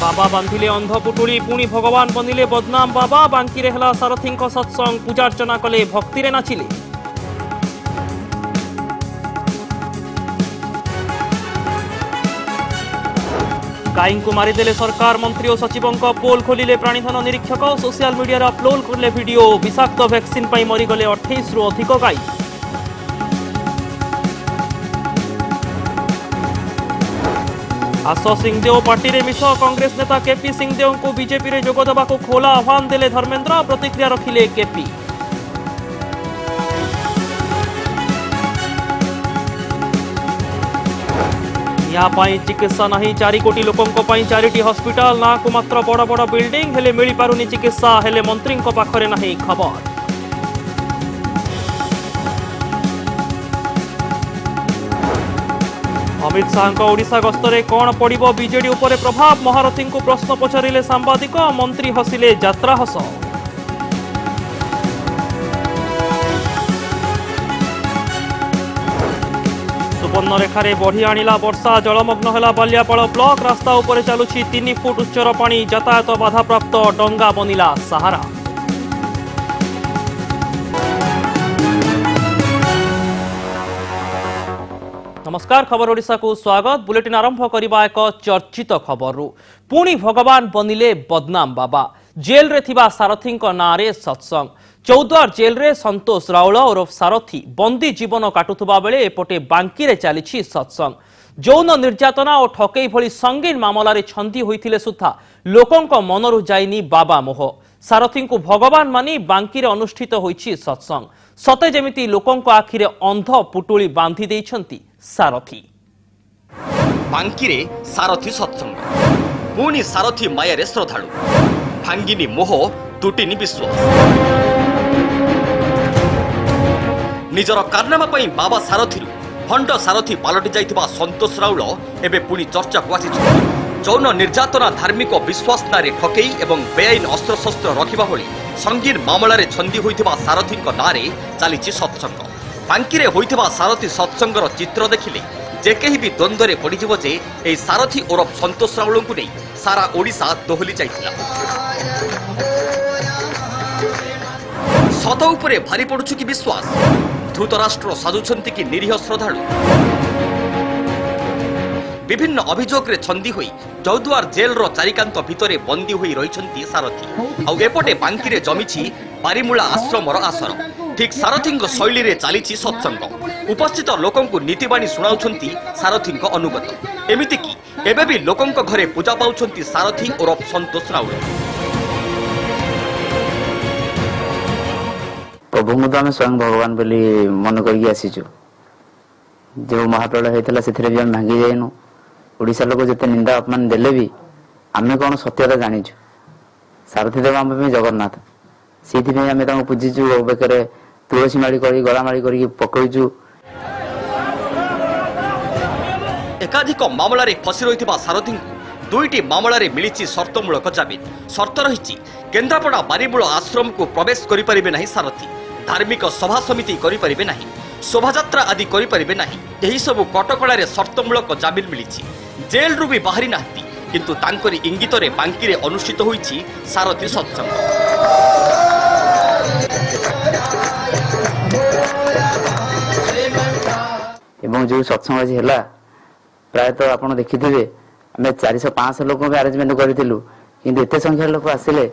बाबा बांधिले अंध पुटुली पुणी भगवान बनिले बदनाम बाबा बांकी हेला सारथी सत्संग पूजार्चना कले भक्ति नाचिले। गाई को मारिदेले सरकार मंत्री और सचिवों पोल खोलिले प्राणीधन निरीक्षक सोशल मीडिया अपलोड करले वीडियो विषाक्त वैक्सीन पाई मरीगले 28 रु अधिक गाई। आस सिंहदेव पार्टी रे मिश कांग्रेस नेता केपी सिंहदेव को बीजेपी रे जोग देबा को खोला आह्वान देले धर्मेंद्र प्रतिक्रिया रखिले केपी। चिकित्सा नहीं 4 कोटी लोकों चारिटी हॉस्पिटल ना को मात्र बड़ बड़ बिल्डिंग हेले मिली पारुनी चिकित्सा हेले मंत्री पाखरे नहीं खबर। अमित शाह ओडिशा गस्तरे कौन पड़िबो बीजेडी उपरे प्रभाव महारथी को प्रश्न पचारिले सांबादिक मंत्री हसिले यात्रा हस। सुवर्णरेखारे बढ़ी आनिला वर्षा जलमग्न हेला बालियापाल ब्लॉक रास्ता उपरे चलुछि 3 फुट उच्चर पानी यातायात बाधाप्राप्त डंगा बनिला सहारा। नमस्कार खबर ओडिशा को स्वागत। बुलेटिन आरंभ करबा एक चर्चित खबर पुणी भगवान बनिले बदनाम बाबा जेल रे थिबा सारथी नारे सत्संग। चौद्वार जेल रे संतोष राउल और सारथी बंदी जीवन काटुवा बेले एपटे बांकी रे चली सत्संग। यौन निर्यातना और ठकई भली संगीन मामला रे छंदी होइथिले सुद्धा लोकों मनरु जाइनी बाबा मोह। सारथी को भगवान मानी बांकी रे अनुष्ठित होइछि सत्संग। सते जेमिति लोकों आखिरे अंध पुटुली बांधी देइछंती सारथी। बांकी रे सारथी सत्संग पुणी सारथी मायारे श्रद्धालु भांगिनी मोह तुटिनी विश्वास। निजर कारनामा पई बाबा सारथी भंड सारथी पालटि जाइथिबा संतोष राउल एबे पुणी चर्चा को आसिछि। यौन निर्यातना धार्मिक विश्वास नारे ठकई एवं बेआईन अस्त्रशस्त्र रखिबा भली संगीन मामला रे छंदी होइथिबा सारथी नारे चलीछि सत्संग। बांकी रे होइथिबा सारथी सत्संगर चित्र देखिले जे केही भी द्वंद्व रे पड़िजिवो जे एई सारथी ओरफ संतोष राउल को नै सारा ओडिशा दोहली जाइथिला। सत उपरे भारी पड़ुछु कि विश्वास धृतराष्ट्र साजुछंती कि निरीह श्रद्धालु। विभिन्न अभियोग रे छंदी होई चौद्वार जेल रो चारिकांत भितरे बंदी होई रहिछंती सारथी। आउ एपटे बांकी रे जमिछि बारीमूला आश्रमर आसर। ठीक सारथी शैली रे चलीछि सत्संग। उपस्थित लोकों को नीतिबाणी सुनाउछंती सारथी अनुगत। एमिति कि एबे भी लोकों घरे पूजा पाउछंती सारथी ओरफ संतोष राउल। प्रभु को आम स्वयं भगवान बोली मन करके आसीचु। जो महाप्रलय होता से भी आम भांगी जाइनु। ओडिशा लोक जिते निंदा अपमान देले भी आमे कौन सत्यता जानीचु। सारथी देव आम जगन्नाथ से आम पूजिचु। बेकर तुलसी माड़ी कर गला माड़ी कर पकड़ू। एकाधिक मामला रे फसी रहिथिबा सारथी दुईटी मामला रे मिलिछि शर्तमूलक जामिन। शर्त रहिछि केन्द्रापड़ा बारीमूल आश्रम को प्रवेश करि परिबे नाही सारथी। धार्मिक सभा समिति करि परिबे नाही। शोभायात्रा आदि करि परिबे नाही। एही सब कटकड़ा रे शर्तमूलक जामिन मिलिछि। जेल रु भी बाहरी नाहती किंतु तांकरी इंगित रे बांकी रे अनुष्ठित होइछि सारथी सत्संग। एवं जो सत्संग आज है प्राय तो आप देखिथे आम 400-500 लोक आरेंजमेंट करूँ कि एत संख्यार लोक आसिले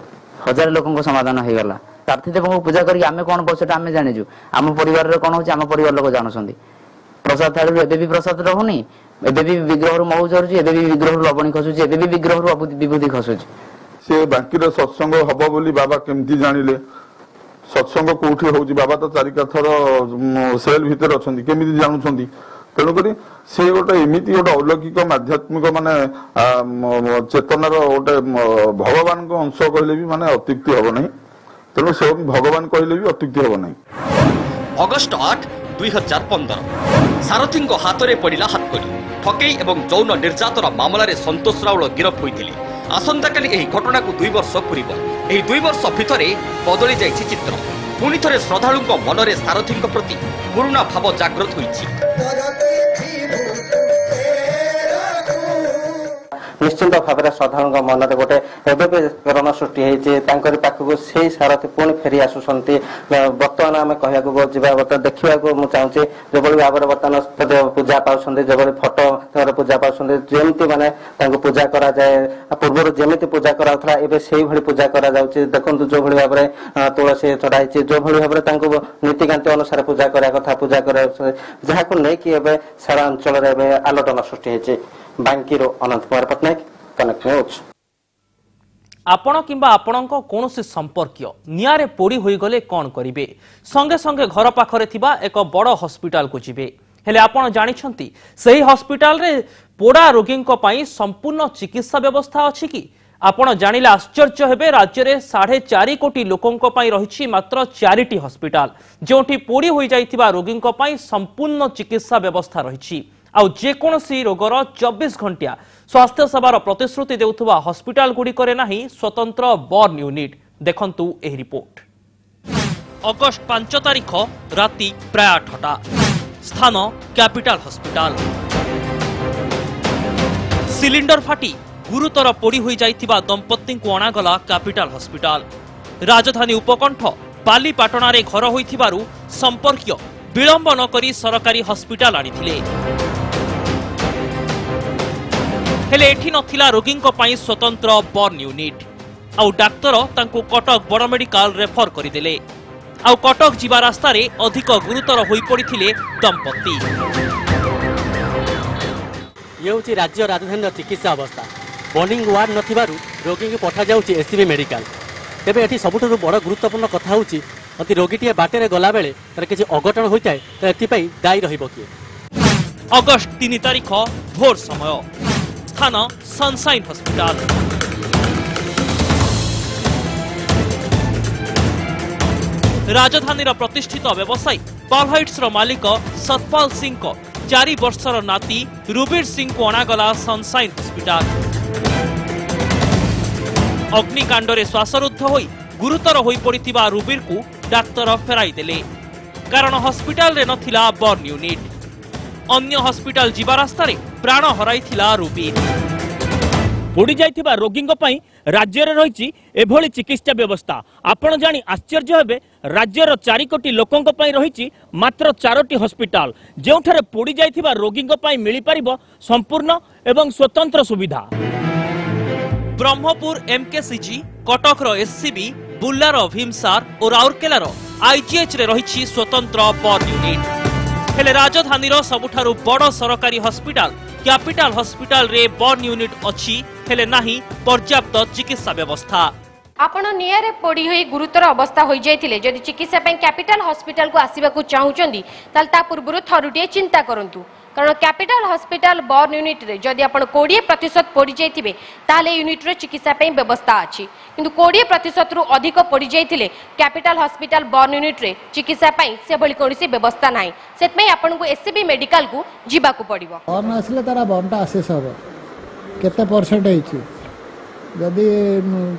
1000 लोक समाधान हो गला। सारथी देव को पूजा करके आम कौन पहुंचा आम जाचु। आम परिवार कौन हो परिवार लोक जानते प्रसाद थाली एबे भी प्रसाद रहुनी। एबे भी विग्रह मऊ झरुची। एबे भी विग्रह लवणी खसुची। एबे भी विग्रह विभूति खसुची। से बांकी सत्संग हम बोली बाबा केमती जानिले सत्संग कोठी होउची। बाबा तो चारिकाथर सेल भितर अछंती केमिति जानुछंती। तेणुक से गोटे एमती गोटे अलौकिक आध्यात्मिक माने चेतनार गोटे भगवान को अंश कहले भी माने अत्युक्ति हम नहीं। तेणु से भगवान कहले भी अत्युक्ति हम नहीं। अगस्ट 8, 2015 सारथी हाथ में पड़ा हाथकड़ी ठकई एवं यौन निर्यातना मामला रे संतोष राउल गिरफ होते। आसंता काली एही घटना को 2 वर्ष पूरीब। एही 2 वर्ष भितरे बदली जाइछि चित्र। पुणी थरे श्रद्धालुंक मनरे सारथी प्रति पुरुणा भाव जागृत होइछि। निश्चिंत भाव में साधारण मन में गोटे प्रेरणा सृष्टि होती पाखक से सारथी पुणी फेरी आसुंट बर्तमान आम कहूँ देखा मुझे चाहूँगी जो भाव में बर्तमान पूजा पाँच जो फटो पूजा पाँच जमी माने पूजा करा जाए पूर्व जमी पूजा कराला एवं से पूजा करा देखो जो भाव में तुलसी चढ़ाई जो भाव में नीतिकांति अनुसार पूजा करा कथा पूजा जहाँ को लेकिन सारा अंचल आलोचना सृष्टि होती बांकीरो अनंत कुमार पट्टनायक कनेक्ट न्यूज। आपण किंबा आपणक कौनसी संपर्कीय निआरे पोड़ी होई गले कौन करिवे संगे संगे घर पाखरे थिबा एक बड़ हॉस्पिटल को जिवे हेले आपण जानिछंती सही हॉस्पिटल रे पोड़ा रोगींको पई संपूर्ण चिकित्सा व्यवस्था अछि कि आपण जानिले आश्चर्य हेबे राज्य रे 4.5 कोटी लोकंको पई रहिछि मात्र 4टी हॉस्पिटल जोंठी पोड़ी होई जाइथिबा रोगींको पई संपूर्ण चिकित्सा व्यवस्था रहिछि आउ जेकोसी रोगर 24 घंटिया स्वास्थ्य सेवार प्रतिश्रुति देउथुबा हॉस्पिटल गुड़िकरे नाही स्वतंत्र बर्न यूनिट देखंतु एही रिपोर्ट। अगस्ट 5 तारिख राति प्राय 8टा स्थान कैपिटल हॉस्पिटल सिलिंडर फाटी गुरुतर पोड़ी होई जाइथिबा दंपत्ति को अणागला कैपिटल हॉस्पिटल राजधानी उपकंठ बालीपाटना रे घर होइथिबारु संपर्कीय विलंब न करी सरकारी हॉस्पिटल आनिथिले हेले एठी नथिला रोगींको पई स्वतंत्र बर्न यूनिट आउ डाक्तर तांको कटक बड़ मेडिकल रेफर करिदेले आउ कटक जीवा रास्ता रे अधिक गुरुतर होई पड़िथिले दंपत्ति। ये हूँ राज्य राजधानी चिकित्सा अवस्था बर्निंग वार्ड नथिबारु रोगी को पठा जाउची एससीबी मेडिकल तेबे एठी सबुठु बड़ गुरुत्वपूर्ण कथा होउची अति रोगीटी बाटे रे गला बेले तार किछि अघटन होइताय त एथिपई दायी रहिबो किए। अगस्ट 3 तारिख भोर समय स्थान सनसाइन हॉस्पिटल राजधानी प्रतिष्ठित व्यवसायी पालहाइट्स मालिक सतपाल सिंह को 4 वर्षर नाती रुबीर सिंह को अणागला सनसाइन हॉस्पिटल अग्निकांड रे श्वासरुद्ध होई गुरुतर होई पड़िथिबा रुबीर को डाक्तर फेराई देले कारण हॉस्पिटल रे नथिला बर्न यूनिट अन्य हॉस्पिटल जीवा रास्ता रे प्राण हराइथिला रुबीर। पोड़ी जाइथिबा रोगींको पई राज्य रे रहिछि एभली चिकित्सा व्यवस्था आपण जानी आश्चर्य हेबे राज्यर 4 कोटी लोकंको पई रहिछि मात्र 4टी हॉस्पिटल जेउठारे पोड़ी जाइथिबा रोगींको पई मिली परिबो संपूर्ण एवं स्वतंत्र सुविधा। ब्रह्मपुर एमकेसीजी कटक रो एससीबी बुल्लार भीमसार और राउरकेलार आईजीएच रे रहिछि स्वतंत्र बर्न यूनिट हेले राजधानी रो सबुठारु बड़ सरकारी हॉस्पिटल कैपिटल हॉस्पिटल रे बर्न यूनिट अछि हेले नाही पर्याप्त चिकित्सा व्यवस्था। आपण नियारे पोड़ी होई गुरुतर अवस्था होई जायतिले जदि चिकित्सा पय कैपिटल हॉस्पिटल को आसीबा को चाहुचंदी ताल ता पूर्वरु थरुटिए चिंता करंतु कारण कैपिटल हॉस्पिटल बर्न यूनिट रे जदि आपण 20% पोड़ी जायतिबे ताले यूनिट रे चिकित्सा पय व्यवस्था अछि किंतु 20% रु अधिक पोड़ी जायतिले कैपिटल हॉस्पिटल बर्न यूनिट रे चिकित्सा पय से भली कोनसी व्यवस्था नाही सेतमे आपण को एससीबी मेडिकल को जिबा को पड़िबो बर्न आसले तारा बर्नटा असेस हो केते परसेंट हेछि जदि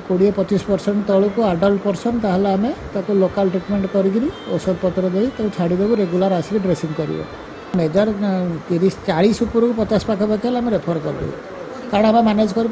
20-25% तल को अडल्ट पर्सन ताहले आमे ताको लोकल ट्रीटमेंट करिगिरी औषध पत्र देई ताको छाडी देबो रेगुलर आसी ड्रेसिंग करियो मेजर 30-40 ऊपर 50 पाखा पाखे आम रेफर कर कारण आम मैनेज कर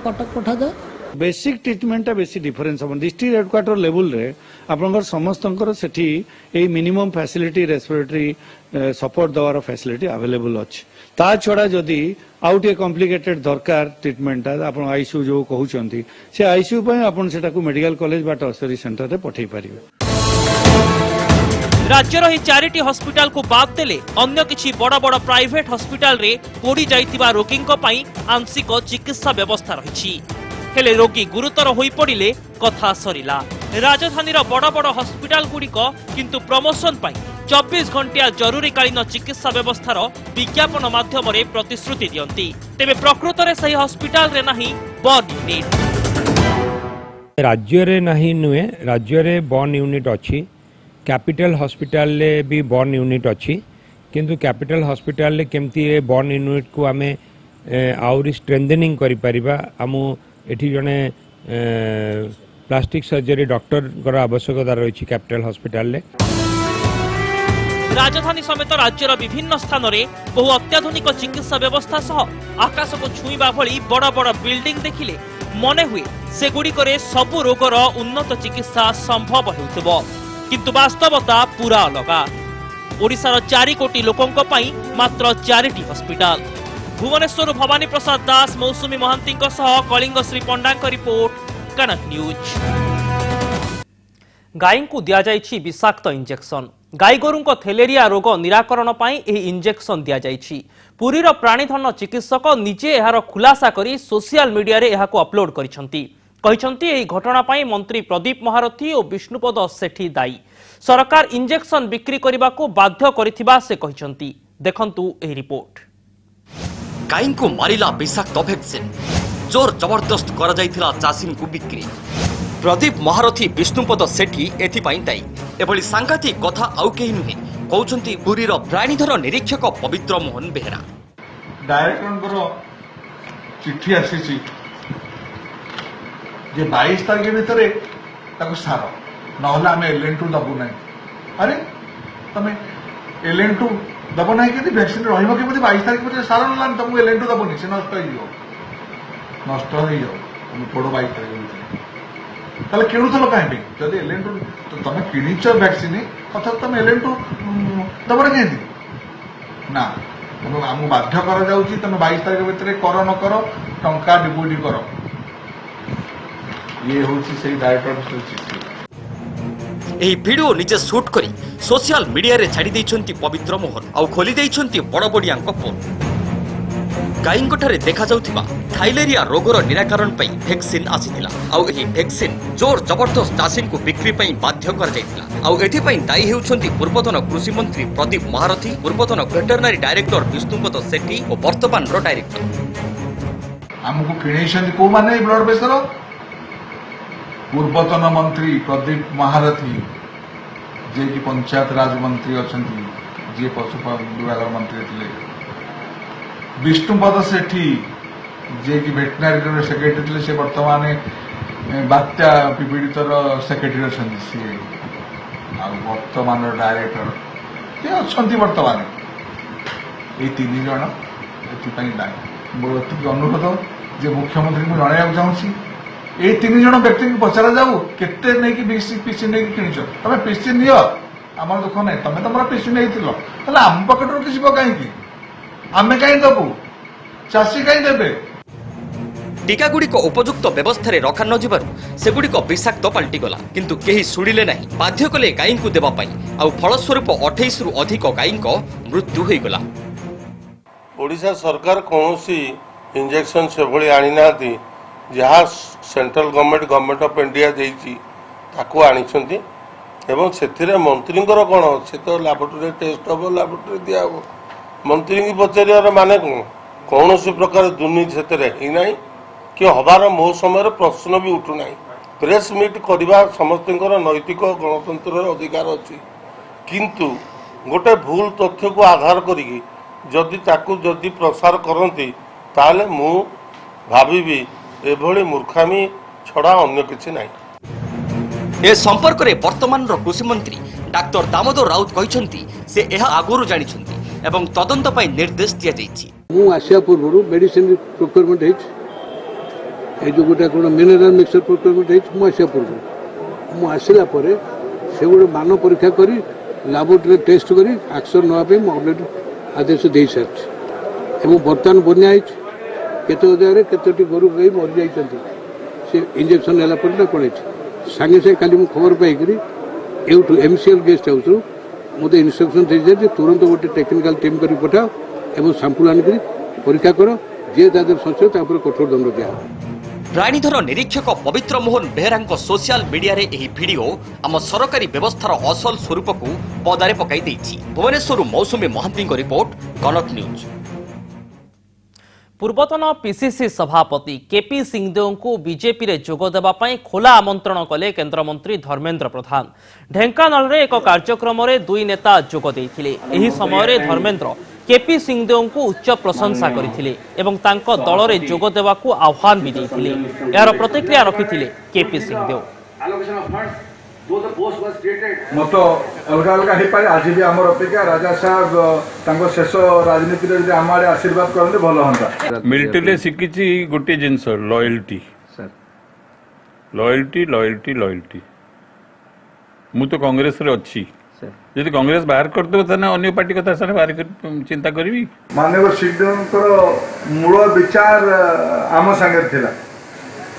कटक पठा जाए बेसिक ट्रीटमेंट बेसी डिफरेन्स हम डिस्ट्रिक्ट हेडक्वार्टर लेवल रे आपनकर समस्तंकर सेठी ए मिनिमम फैसिलिटी रेस्पिरेटरी सपोर्ट दवार फैसिलिटी अवेलेबल अछि ता छडा जदी आउट ए कॉम्प्लिकेटेड दरकार ट्रीटमेंट आपण आईसीयू जो कहउचंती से आईसीयू पय आपण सेटा को मेडिकल कॉलेज बा टर्सरी सेंटर रे पठै परिबे। राज्यर ही 4टी हॉस्पिटल को बाद देले अन्य किछि बड़ बड़ प्राइवेट हॉस्पिटल रे पोड़ी जाइतिबा रोगींको पई आंशिक चिकित्सा व्यवस्था रहिछि हेले रोगी गुरुतर होई पड़िले कथा सरिला। राजधानीर बड़ बड़ हॉस्पिटल गुड़िक किंतु प्रमोशन पई 24 घंटिया जरूरीकालीन चिकित्सा व्यवस्थार विज्ञापन माध्यम रे प्रतिश्रुति दियंती तेबे प्रकृत रे सही हॉस्पिटल रे नाही बर्न यूनिट राज्य रे नाही नुए राज्य रे बर्न यूनिट अछि कैपिटल हॉस्पिटल ले भी बर्न यूनिट अच्छी किंतु कैपिटल हॉस्पिटल ले केमती ए बर्न यूनिट को आमे आउरी स्ट्रेंथनिंग करि परिबा आमु एठी जने प्लास्टिक सर्जरी डॉक्टर कर आवश्यकता रही कैपिटल हॉस्पिटल ले। राजधानी समेत राज्यर विभिन्न स्थान में बहु अत्याधुनिक चिकित्सा व्यवस्था सह आकाश को छुईबा भली बड़ बड़ बिल्डिंग देखिले मने हुए सेगुड़िकरे सबु रोगर उन्नत चिकित्सा संभव हेउथिबो किंतु वास्तवता पूरा अलगा। ओडिशार 4 कोटी लोकंक पई मात्र 4टी हॉस्पिटल। भुवनेश्वर भवानी प्रसाद दास मौसुमी महांती सह कलिंग श्री पंडा रिपोर्ट कनक न्यूज। गाई को दिया जाइछि विषाक्त इंजेक्शन। गाई गोरु थेलेरिया रोग निराकरण पाई एही इंजेक्शन दिया जाइछि। पुरीर प्राणीधन चिकित्सक निजे एहार खुलासा करी सोशल मीडिया रे एहाको अपलोड करिसंती। कहिसंती एही घटना पाई मंत्री प्रदीप महारथी और विष्णुपद सेठी दायी। सरकार इंजेक्शन बिक्री करने को बाध्य करिथिबा से कहिसंती। देखंतु एही रिपोर्ट। गाई को मारिला विषाक्त वैक्सीन जोर जबरदस्त करा जाइथिला चाषी को बिक्री। प्रदीप महारथी विष्णुपद सेठी एथिपाई दायी। एभली सांघातिक कथा आउ केही नुहे कहउछंती पुरीर प्राणीधन निरीक्षक पवित्र मोहन बेहेरा। डायरेक्टर चिट्ठी आसीछि जे 22 तारिख भितर ताको सार नहला आम LN2 दबु ना। अरे तमे LN2 दब ना कि वैक्सीन रहिबो कि 22 तारिख भितर सार नला तुमको LN2 दबुनी से नष्ट हो तुम पड़ो 22 तारिख भितर ताले किणुथल कहीं जदि LN2 तो तुम किणीच वैक्सीन अर्थात तुम LN2 दब ना कहीं ना तुम आमको बाध्य कर तुम 22 तारिख भितर कर न कर टंका डिपोजिट कर। ये हूँ से डायरेक्टर एही वीडियो निजे शूट करी सोशल मीडिया रे छाड़ी दैछंती पवित्र मोहन आउ खोली दैछंती बड़बड़ियांक फोन। गाईंकठारे देखा जाउथिबा थाइलेरिया रोगर निराकरण पई वैक्सीन आसीथिला आउ एही वैक्सीन जोर जबरदस्त चाषी को बिक्री पई बाध्य कर जाइथिला आउ एथि पई दायी हेउछंती पूर्वतन कृषि मंत्री प्रदीप महारथी, पूर्वतन वेटरनरी डायरेक्टर विष्णुपद सेठी और वर्तमान रो डायरेक्टर। हमको किणेछंती को माने ब्लड प्रेशर पूर्वतन मंत्री प्रदीप महारथी जे कि पंचायत राज मंत्री अछंती जे पशुपालन विभाग मंत्री थे, विष्णुपद सेठी जे कि वेटनरी सेक्रेटरी थे, से वर्तमान बात्या पीड़ितर सेक्रेटरी अछंती सी आ वर्तमान डायरेक्टर से अछंती वर्तमान ये 3 जन एथि दायी। मोर अनुरोध जे मुख्यमंत्री को जणाइବାକୁ चाहूँगी ये 3 जन व्यक्ति को पचरा जाऊ केते नहीं कि पीसी नहीं किणिच तुम पीसी नियो आम दुख ना तुम तुम पीसी नहीं आम पकेट किसी कहीं आम कहीं दबू चाषी कहीं देवे। टीकागुड़िक उपयुक्त व्यवस्था रे रखा न जिबारु सेगुड़िक विषाक्त पलटि गला किंतु केही सुड़िले नहीं। बाध्य कले गाई को देबा पई आ फलस्वरूप 28 रु अधिक गाई मृत्यु होई गला। ओडिशा सरकार कौनसी इंजेक्शन से भली आनी नाती जहाँ सेंट्रल गवर्नमेंट ऑफ इंडिया ताकू आनी एवं से मंत्री कौन से तो लैबोरेटरी टेस्ट हम लैबोरेटरी दिया मंत्री की पचार माने कौन सी प्रकार दुर्नीति से ना कि हबार मो समय प्रश्न भी उठुना। प्रेस मीट करवा समस्त नैतिक गणतंत्र अधिकार अच्छी किंतु गोटे भूल तथ्य को आधार करी जदि प्रसार करती ताले मु भावी एभली मूर्खामी छड़ा अन्य किछि नाही। ए संपर्क रे वर्तमान कृषि मंत्री डाक्टर दामोदर राउत कहिसंती से एहा आगुरु जानिसंती एवं तदंत पई निर्देश दिया जाइछि। मु आसिया पूर्व मेडिसिन प्रोक्योरमेंट हेच ए जो गोटा कोन मिनरल मिक्सचर प्रोक्योरमेंट हेच मु आसिया पूर्व मु आसिला परे से गोटे मान परीक्षा करी लैबोरेटरी टेस्ट करी एक्शन नवा पे मु ऑलरेडी आदेश देई सारछि एवं वर्तमान बन्या हेच केतो जगह केतोटी गोरु गई मरी जाइछंती से इंजेक्शन नेला पर ना पड़े सांगे से खाली मु खबर पाई करी एउठु MCL गेस्ट हाउस रु मते इंस्ट्रक्शन दे जे तुरंत गोटे टेक्निकल टीम करी पठाओ एवं सैंपल आन करी परीक्षा करो जे दादर संशय तापर कठोर दंड दिया। प्राणीधन निरीक्षक पवित्र मोहन बेहेरांक सोशल मीडिया रे एही वीडियो आम सरकारी व्यवस्थार असल स्वरूप को पदारे पकाई देछि। भुवनेश्वर मौसुमी महांती रिपोर्ट कनक न्यूज। पूर्वतन PCC सभापति केपी सिंहदेव को बीजेपी रे जोग देबा पई खोला आमंत्रण कले केंद्रमंत्री धर्मेंद्र प्रधान। ढेंकानाल रे एक कार्यक्रम रे दुई नेता जोग देइथिले। एही समय रे धर्मेंद्र केपी सिंहदेव को उच्च प्रशंसा करथिले एवं तांको दल रे जोग देबा को आह्वान भी देइथिले। यार प्रतिक्रिया रखिथिले केपी सिंहदेव। मत अलग अलग हो पारे आज भी आम अपेक्षा राजा साहब शेष राजनीति आम आड़े आशीर्वाद करते भल हाँ मिलिटारी शिखी गोटे जिनस लॉयल्टी लॉयल्टी लॉयल्टी लॉयल्टी मु तो कांग्रेस रे अच्छी यदि कांग्रेस बाहर करदे ताने अन्य पार्टी कथा सारे बाहर चिंता करी माननीय श्रीदेव मूल विचार आम संगे थिला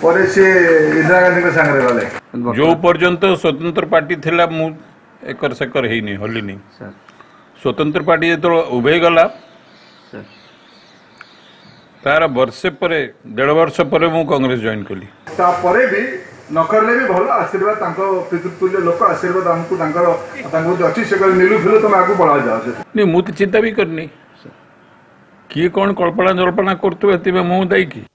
पर से इंदिरा गांधी के संगे गले जो पर्यंत स्वतंत्र पार्टी थिला मु एकर सेकर हेई नहीं हल्ली नहीं स्वतंत्र पार्टी जो उभे गला तार वर्षे पर 1.5 वर्ष पर मु कांग्रेस जॉइन कली तापरे भी न करले भी भल आशीर्वाद पितृतुल्य लोक आशीर्वाद आमको अच्छी से नीलू फिलू तुम आगे बढ़ा जाओ नहीं मु तो चिंता भी करनी किए कौन कल्पना जल्पना करते मु दायी की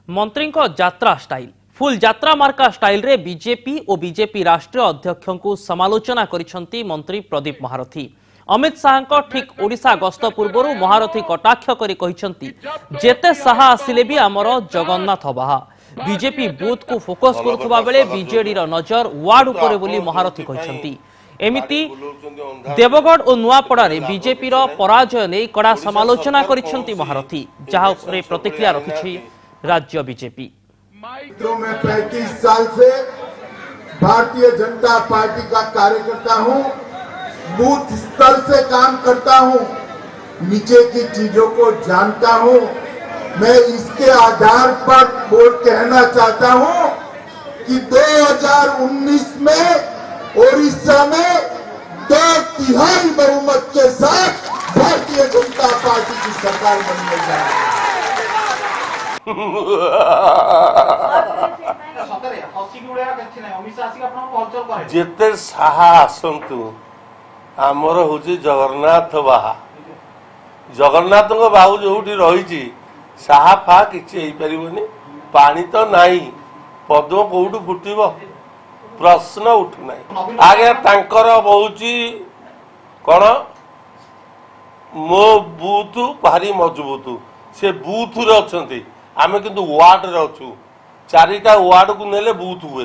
मंत्री यात्रा स्टाइल फुल यात्रा मार्का स्टाइल रे बीजेपी और बीजेपी राष्ट्रीय अध्यक्ष को समालोचना करिसेंती मंत्री प्रदीप महारथी अमित शाह ठीक ओडिशा गस्त पूर्व महारथी कटाक्ष करी कहिसेंती जेते साहा आसिले भी आमर जगन्नाथ बाहा बीजेपी बूथ को फोकस करुवा बेले बीजेडी नजर वार्ड उपरे बोली महारथी कहिसेंती एमिति देवगढ़ और नुआपड़ा रे बीजेपी पराजय नहीं कड़ा समालोचना करिसेंती महारथी जहां उपरे प्रतिक्रिया रखिछि राज्य बीजेपी। मैं 35 साल से भारतीय जनता पार्टी का कार्यकर्ता हूं, बूथ स्तर से काम करता हूं, नीचे की चीजों को जानता हूं। मैं इसके आधार पर कहना चाहता हूं कि 2019 में ओडिशा में 2/3 बहुमत के साथ भारतीय जनता पार्टी की सरकार बनने जा रही है। जिते साहा आसतु आमर हूँ जगन्नाथ बाहा जगन्नाथ बाहू जो रही साहा फा कि पानी तो नहीं पद्म कौटू फुटब प्रश्न उठुना आगे तांकर बहुची कौन मो बूथ भारी मजबूत से बूथ रे अच्छे आम किंतु वार्ड रे अच्छु 4टा वार्ड को नेले बूथ हुए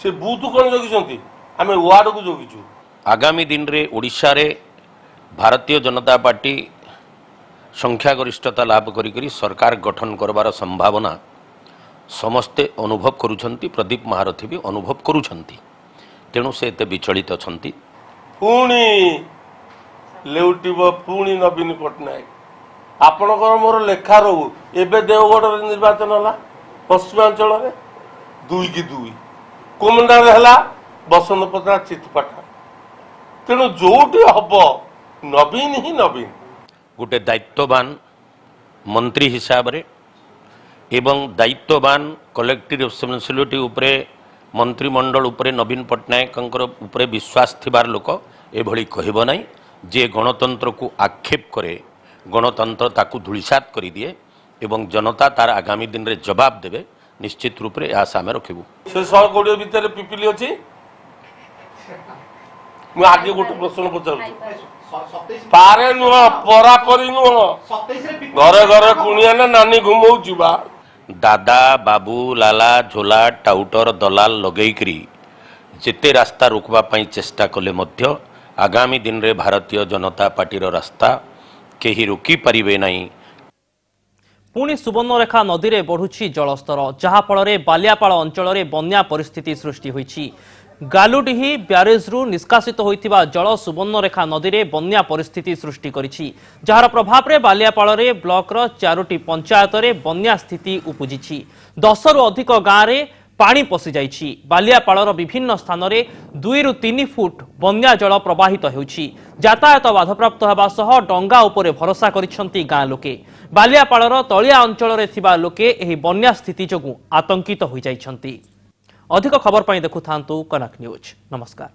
से बूथ कौन जगिछंती आम वार्ड को जगिछु। आगामी दिन रे ओडिशा रे भारतीय जनता पार्टी संख्या गरिष्ठता लाभ करी सरकार गठन करबार संभावना समस्ते अनुभव करुछंती प्रदीप महारथी भी अनुभव करुछंती तेणु से एते विचलित अछंती पुणी लेउटिब पुणी नवीन पट्टनायक आपणकर मोर लेखा रहू एबे देवगढ़ निर्वाचन है पश्चिमांचल 2-2 कुमंडार है बसंत पत्रा चितपाटा तेणु जोटी हम नवीन ही नवीन गोटे दायित्ववान मंत्री हिसाब रे एवं दायित्ववान कलेक्टिव रेस्पॉन्सिबिलिटी उपरे मंत्रिमंडल उपरे नवीन पट्टनायक उपरे विश्वास थिबार लोक एभली कहब नहीं जे गणतंत्र को आक्षेप करे गणतंत्र ताकू धूलिसात कर दिए एवं जनता तार आगामी दिन रे जवाब देवे निश्चित रूप से आशा में रखिबू से 120 भितर पिपिली अछि मु आगे गोटे प्रश्न पचार पारे नुह परापरी नुह घरे घरे कुणिया ना नानी घुमौ जीवा दादा बाबू लाला झोला टाउटर दलाल लगेकरी जेते रास्ता रोकवा पई चेष्टा कले मध्य आगामी दिन रे भारतीय जनता पार्टी रास्ता केही रोकी पारिबे नहीं। पुणी सुवर्णरेखा नदी में बढ़ुछि जलस्तर जहाँफल बालियापाड़ अंचल में बन्या परिस्थिति सृष्टि होइछि। गालुडीही ब्यारेज रु निष्कासित होइथिबा जल सुवर्णरेखा नदी में बन्या परिस्थिति सृष्टि करिछि जार प्रभाव में बालियापाड़ ब्लॉक 4टी पंचायत में बन्या स्थिति उपजिछि 10 रु अधिक गाँव में पानी पशि जाइछि। बालियापाड़ विभिन्न स्थान में 2 रु 3 फुट बन्या जल प्रवाहित होइछि। यातायात बाधाप्राप्त होगा सह डंगा उपरे भरोसा करिसेंती गाँ लोके। बालियापाड़ तलिया अंचल में थिबा लोके एही बन्या स्थिति जोगु आतंकित होई जाइछंती। अधिक खबर पाई देखुथांतु कनक न्यूज। नमस्कार।